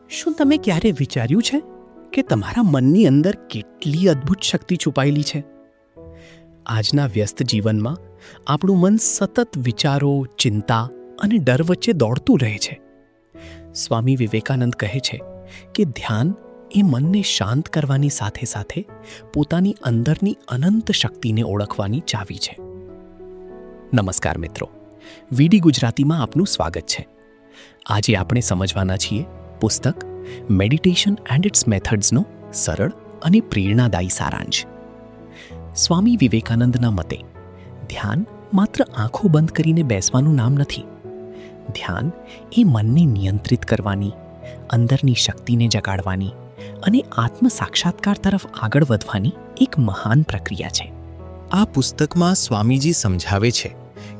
શું તમે ક્યારે વિચાર્યું છે કે તમારા મનની અંદર કેટલી અદ્ભુત શક્તિ છુપાયેલી છે? આજના વ્યસ્ત જીવનમાં આપણું મન સતત વિચારો, ચિંતા અને ડર વચ્ચે દોડતું રહે છે. સ્વામી વિવેકાનંદ કહે છે કે ધ્યાન એ મનને શાંત કરવાની સાથે સાથે પોતાની અંદરની અનંત શક્તિને ઓળખવાની ચાવી છે. નમસ્કાર મિત્રો, વીડી ગુજરાતીમાં આપનું સ્વાગત છે. આજે આપણે સમજવાના છીએ પુસ્તક મેડિટેશન એન્ડ ઇટ્સ મેથડ્સનો સરળ અને પ્રેરણાદાયી સારાંશ. સ્વામી વિવેકાનંદના મતે ધ્યાન માત્ર આંખો બંધ કરીને બેસવાનું નામ નથી. ધ્યાન એ મનને નિયંત્રિત કરવાની, અંદરની શક્તિને જગાડવાની અને આત્મ સાક્ષાત્કાર તરફ આગળ વધવાની એક મહાન પ્રક્રિયા છે. આ પુસ્તકમાં સ્વામીજી સમજાવે છે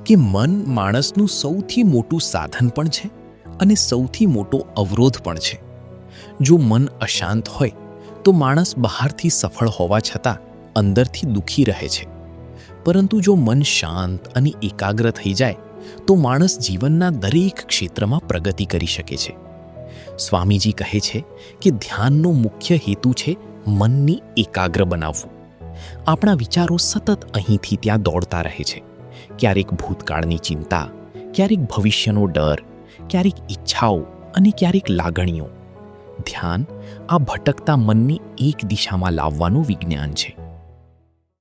કે મન માણસનું સૌથી મોટું સાધન પણ છે અને સૌથી મોટો અવરોધ પણ છે. જો મન અશાંત હોય તો માણસ બહારથી સફળ હોવા છતાં અંદરથી દુઃખી રહે છે. પરંતુ જો મન શાંત અને એકાગ્ર થઈ જાય તો માણસ જીવનના દરેક ક્ષેત્રમાં પ્રગતિ કરી શકે છે. સ્વામીજી કહે છે કે ધ્યાનનો મુખ્ય હેતુ છે મનની એકાગ્ર બનાવવું. આપણા વિચારો સતત અહીંથી ત્યાં દોડતા રહે છે. ક્યારેક ભૂતકાળની ચિંતા, ક્યારેક ભવિષ્યનો ડર, ક્યારેક ઈચ્છાઓ અને ક્યારેક લાગણીઓ. ધ્યાન આ ભટકતા મનને એક દિશામાં લાવવાનું વિજ્ઞાન છે.